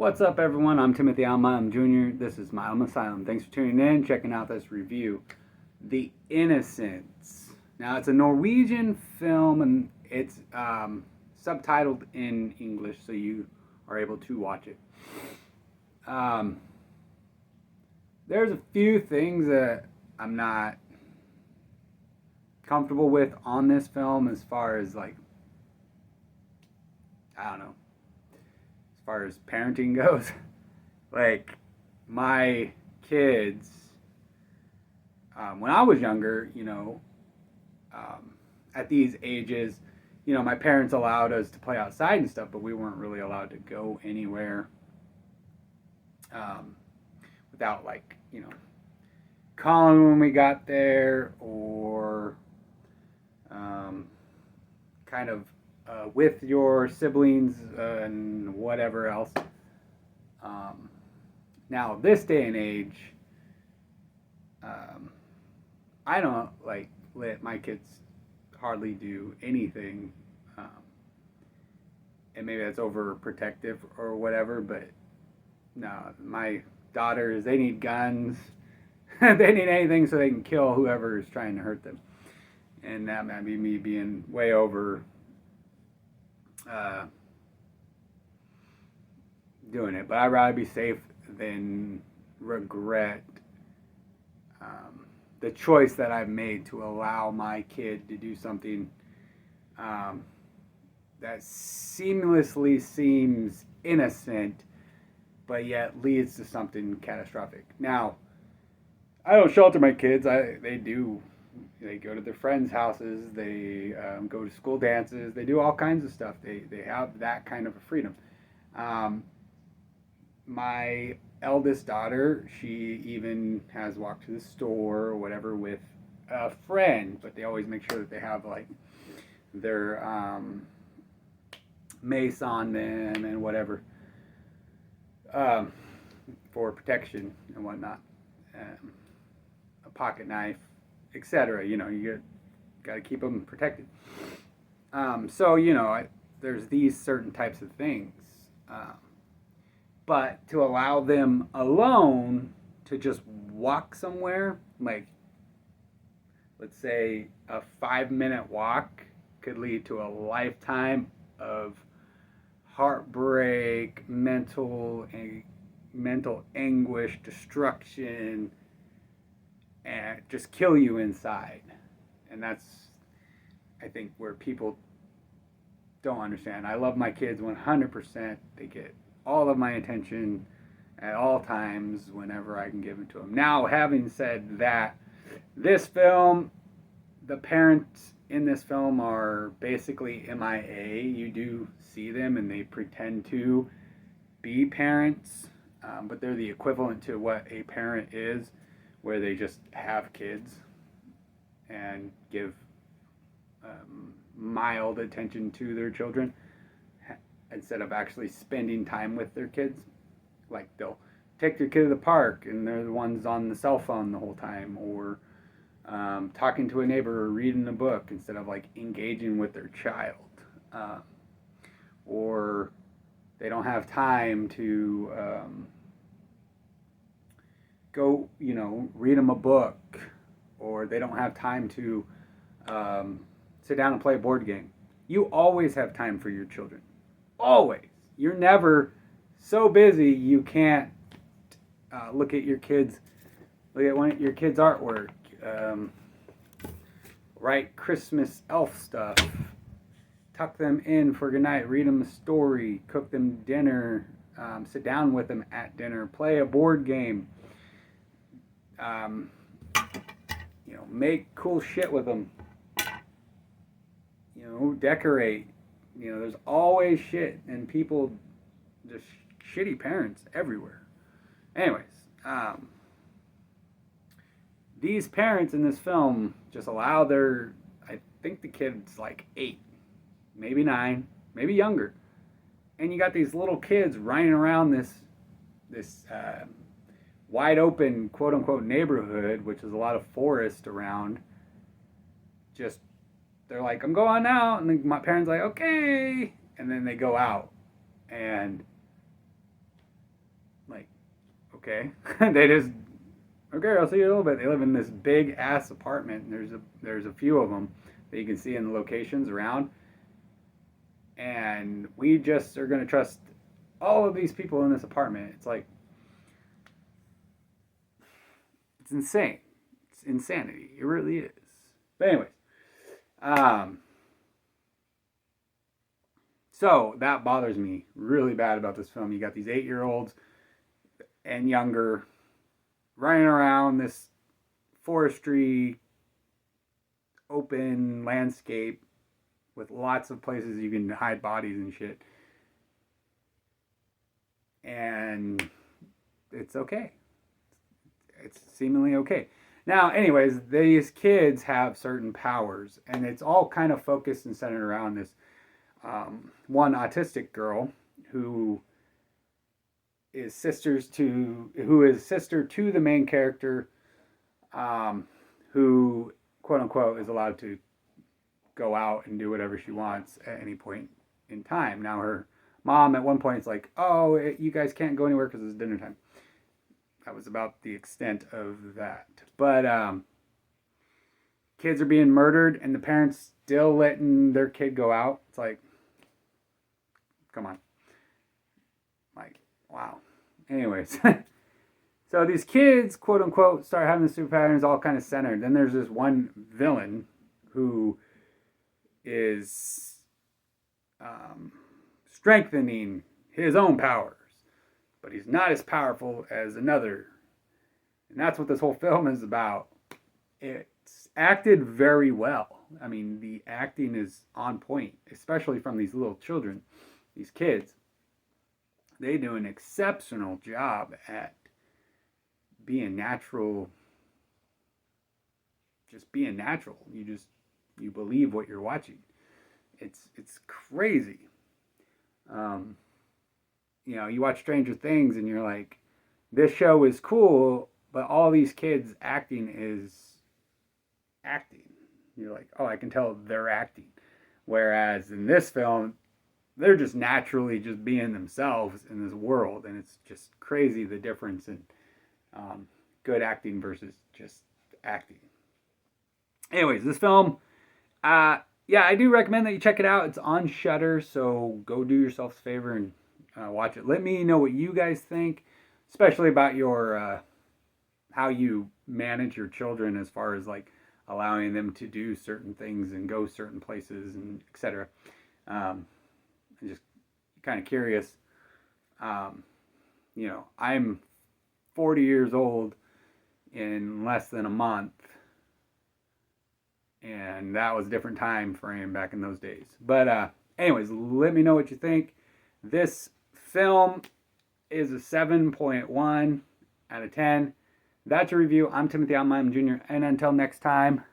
What's up, everyone? I'm Timothy Alma. Jr. This is Milamasylum. Thanks for tuning in, checking out this review. The Innocents. Now, it's a Norwegian film, and it's subtitled in English, so you are able to watch it. There's a few things that I'm not comfortable with on this film as far as, like, I don't know, as far as parenting goes. Like, my kids, when I was younger, at these ages, my parents allowed us to play outside and stuff, but we weren't really allowed to go anywhere without, like, calling when we got there, or kind of with your siblings and whatever else. Now, this day and age, I don't let my kids hardly do anything, and maybe that's overprotective or whatever. But no, my daughters, they need guns. They need anything so they can kill whoever is trying to hurt them, and that might be me being way over doing it. But I'd rather be safe than regret the choice that I've made to allow my kid to do something that seamlessly seems innocent, but yet leads to something catastrophic. Now, I don't shelter my kids. They go to their friends' houses. They go to school dances. They do all kinds of stuff. They have that kind of a freedom. My eldest daughter, she even has walked to the store or whatever with a friend, but they always make sure that they have, like, their mace on them and whatever, for protection and whatnot, a pocket knife, etc. You got to keep them protected. So there's these certain types of things. But to allow them alone to just walk somewhere, like, let's say a 5-minute walk could lead to a lifetime of heartbreak, mental anguish, destruction, and just kill you inside. And that's, I think, where people don't understand. I love my kids 100%. They get all of my attention at all times whenever I can give it to them. Now, having said that, this film, the parents in this film are basically MIA. You do see them and they pretend to be parents, but they're the equivalent to what a parent is, where they just have kids and give mild attention to their children instead of actually spending time with their kids. Like, they'll take their kid to the park and they're the ones on the cell phone the whole time, or talking to a neighbor or reading a book instead of, like, engaging with their child. Or they don't have time to go, read them a book, or they don't have time to sit down and play a board game. You always have time for your children. Always. You're never so busy you can't look at your kids, look at one of your kids' artwork, write Christmas elf stuff, tuck them in for goodnight, read them a story, cook them dinner, sit down with them at dinner, play a board game, make cool shit with them, decorate. There's always shit, and people, just shitty parents everywhere. Anyways, these parents in this film just allow I think the kid's like 8, maybe 9, maybe younger. And you got these little kids running around this wide open, quote unquote, neighborhood, which is a lot of forest around. Just, they're like, I'm going out, and then my parents are like, okay, and then they go out, and Okay. They just, okay, I'll see you in a little bit. They live in this big ass apartment. And there's a few of them that you can see in the locations around. And we just are going to trust all of these people in this apartment. It's like, it's insane. It's insanity. It really is. But anyways, so that bothers me really bad about this film. You got these 8-year-olds and younger running around this forestry, open landscape with lots of places you can hide bodies and shit. And it's okay. It's seemingly okay. Now, anyways, these kids have certain powers, and it's all kind of focused and centered around this one autistic girl who is sister to the main character, who quote unquote is allowed to go out and do whatever she wants at any point in time. Now her mom at one point is like, "Oh, you guys can't go anywhere because it's dinner time." That was about the extent of that. But kids are being murdered, and the parents still letting their kid go out. It's like, come on. Like, wow. Anyways. So these kids, quote unquote, start having the super patterns all kind of centered. Then there's this one villain who is strengthening his own powers. But he's not as powerful as another. And that's what this whole film is about. It's acted very well. I mean, the acting is on point, especially from these little children, these kids. They do an exceptional job at being natural, just being natural. You believe what you're watching. It's crazy. You know, you watch Stranger Things and you're like, this show is cool, but all these kids acting is acting. You're like, oh, I can tell they're acting. Whereas in this film, they're just naturally just being themselves in this world. And it's just crazy the difference in good acting versus just acting. Anyways, this film, yeah, I do recommend that you check it out. It's on Shudder, so go do yourself a favor and watch it. Let me know what you guys think, especially about your how you manage your children as far as like allowing them to do certain things and go certain places and etc. I'm just kind of curious. You know, I'm 40 years old in less than a month, and that was a different time frame back in those days. But anyways, let me know what you think. This film is a 7.1 out of 10. That's a review. I'm Timothy Allenheim Jr. And until next time,